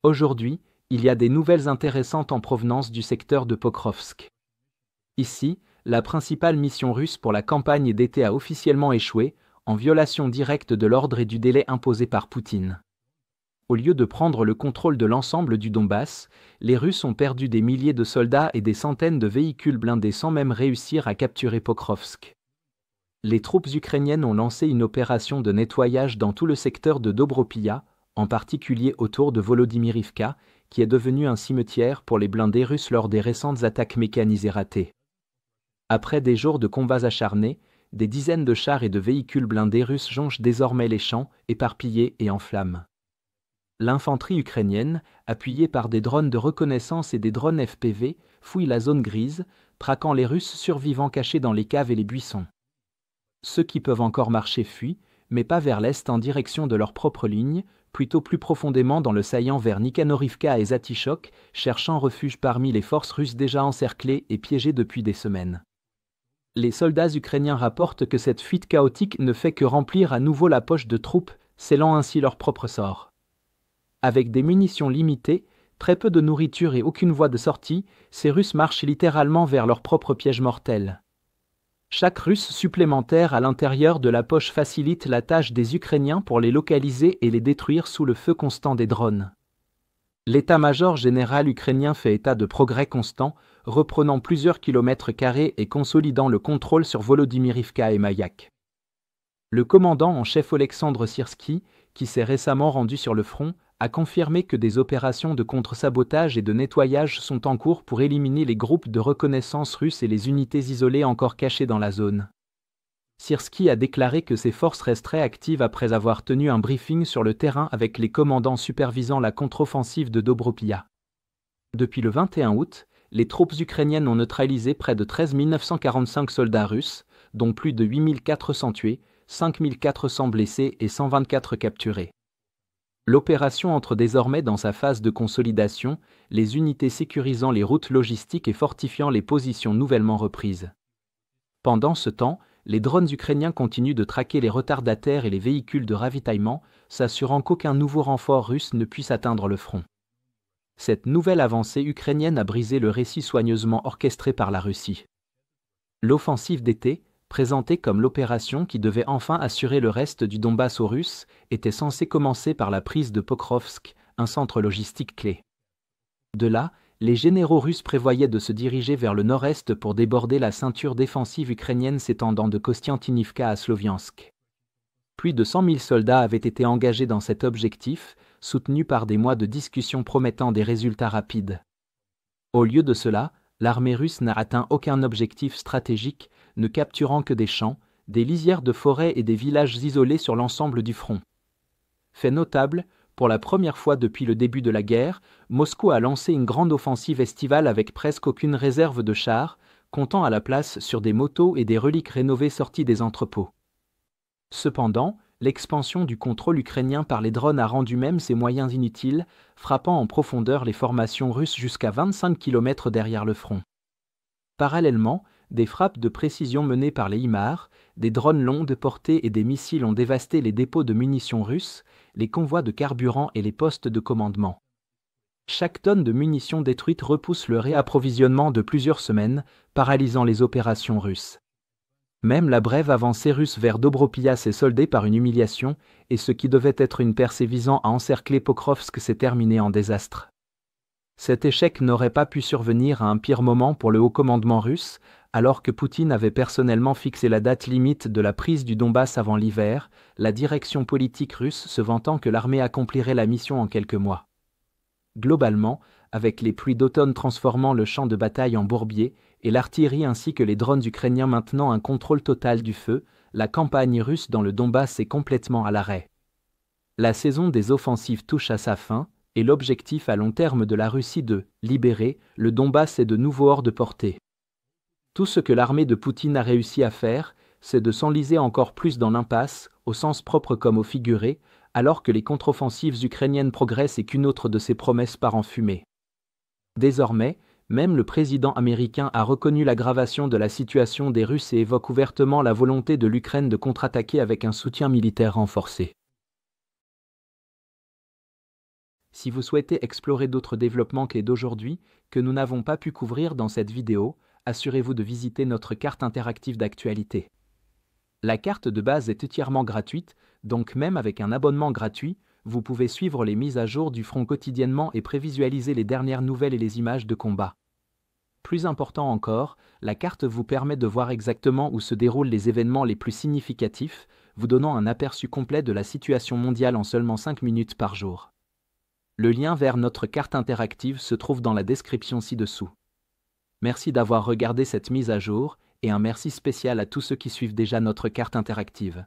Aujourd'hui, il y a des nouvelles intéressantes en provenance du secteur de Pokrovsk. Ici, la principale mission russe pour la campagne d'été a officiellement échoué, en violation directe de l'ordre et du délai imposé par Poutine. Au lieu de prendre le contrôle de l'ensemble du Donbass, les Russes ont perdu des milliers de soldats et des centaines de véhicules blindés sans même réussir à capturer Pokrovsk. Les troupes ukrainiennes ont lancé une opération de nettoyage dans tout le secteur de Dobropia, en particulier autour de Volodymyrivka, qui est devenu un cimetière pour les blindés russes lors des récentes attaques mécanisées ratées. Après des jours de combats acharnés, des dizaines de chars et de véhicules blindés russes jonchent désormais les champs, éparpillés et en flammes. L'infanterie ukrainienne, appuyée par des drones de reconnaissance et des drones FPV, fouille la zone grise, traquant les Russes survivants cachés dans les caves et les buissons. Ceux qui peuvent encore marcher fuient, mais pas vers l'est en direction de leur propre ligne, plutôt plus profondément dans le saillant vers Nikhanorivka et Zatichok, cherchant refuge parmi les forces russes déjà encerclées et piégées depuis des semaines. Les soldats ukrainiens rapportent que cette fuite chaotique ne fait que remplir à nouveau la poche de troupes, scellant ainsi leur propre sort. Avec des munitions limitées, très peu de nourriture et aucune voie de sortie, ces Russes marchent littéralement vers leur propre piège mortel. Chaque Russe supplémentaire à l'intérieur de la poche facilite la tâche des Ukrainiens pour les localiser et les détruire sous le feu constant des drones. L'état-major général ukrainien fait état de progrès constants, reprenant plusieurs kilomètres carrés et consolidant le contrôle sur Volodymyrivka et Mayak. Le commandant en chef Oleksandr Syrski, qui s'est récemment rendu sur le front, a confirmé que des opérations de contre-sabotage et de nettoyage sont en cours pour éliminer les groupes de reconnaissance russes et les unités isolées encore cachées dans la zone. Syrski a déclaré que ses forces resteraient actives après avoir tenu un briefing sur le terrain avec les commandants supervisant la contre-offensive de Dobropia. Depuis le 21 août, les troupes ukrainiennes ont neutralisé près de 13 945 soldats russes, dont plus de 8 400 tués, 5 400 blessés et 124 capturés. L'opération entre désormais dans sa phase de consolidation, les unités sécurisant les routes logistiques et fortifiant les positions nouvellement reprises. Pendant ce temps, les drones ukrainiens continuent de traquer les retardataires et les véhicules de ravitaillement, s'assurant qu'aucun nouveau renfort russe ne puisse atteindre le front. Cette nouvelle avancée ukrainienne a brisé le récit soigneusement orchestré par la Russie. L'offensive d'été, présentée comme l'opération qui devait enfin assurer le reste du Donbass aux Russes, était censée commencer par la prise de Pokrovsk, un centre logistique clé. De là, les généraux russes prévoyaient de se diriger vers le nord-est pour déborder la ceinture défensive ukrainienne s'étendant de Kostiantynivka à Sloviansk. Plus de 100 000 soldats avaient été engagés dans cet objectif, soutenus par des mois de discussions promettant des résultats rapides. Au lieu de cela, l'armée russe n'a atteint aucun objectif stratégique, ne capturant que des champs, des lisières de forêts et des villages isolés sur l'ensemble du front. Fait notable, pour la première fois depuis le début de la guerre, Moscou a lancé une grande offensive estivale avec presque aucune réserve de chars, comptant à la place sur des motos et des reliques rénovées sorties des entrepôts. Cependant, l'expansion du contrôle ukrainien par les drones a rendu même ces moyens inutiles, frappant en profondeur les formations russes jusqu'à 25 km derrière le front. Parallèlement, des frappes de précision menées par les HIMARS, des drones longue portée et des missiles ont dévasté les dépôts de munitions russes, les convois de carburant et les postes de commandement. Chaque tonne de munitions détruite repousse le réapprovisionnement de plusieurs semaines, paralysant les opérations russes. Même la brève avancée russe vers Dobropia s'est soldée par une humiliation, et ce qui devait être une percée visant à encercler Pokrovsk s'est terminé en désastre. Cet échec n'aurait pas pu survenir à un pire moment pour le haut commandement russe, alors que Poutine avait personnellement fixé la date limite de la prise du Donbass avant l'hiver, la direction politique russe se vantant que l'armée accomplirait la mission en quelques mois. Globalement, avec les pluies d'automne transformant le champ de bataille en bourbier, et l'artillerie ainsi que les drones ukrainiens maintenant un contrôle total du feu, la campagne russe dans le Donbass est complètement à l'arrêt. La saison des offensives touche à sa fin, et l'objectif à long terme de la Russie de « libérer » le Donbass est de nouveau hors de portée. Tout ce que l'armée de Poutine a réussi à faire, c'est de s'enliser encore plus dans l'impasse, au sens propre comme au figuré, alors que les contre-offensives ukrainiennes progressent et qu'une autre de ses promesses part en fumée. Désormais, même le président américain a reconnu l'aggravation de la situation des Russes et évoque ouvertement la volonté de l'Ukraine de contre-attaquer avec un soutien militaire renforcé. Si vous souhaitez explorer d'autres développements clés d'aujourd'hui que nous n'avons pas pu couvrir dans cette vidéo, assurez-vous de visiter notre carte interactive d'actualité. La carte de base est entièrement gratuite, donc même avec un abonnement gratuit, vous pouvez suivre les mises à jour du front quotidiennement et prévisualiser les dernières nouvelles et les images de combat. Plus important encore, la carte vous permet de voir exactement où se déroulent les événements les plus significatifs, vous donnant un aperçu complet de la situation mondiale en seulement 5 minutes par jour. Le lien vers notre carte interactive se trouve dans la description ci-dessous. Merci d'avoir regardé cette mise à jour, et un merci spécial à tous ceux qui suivent déjà notre carte interactive.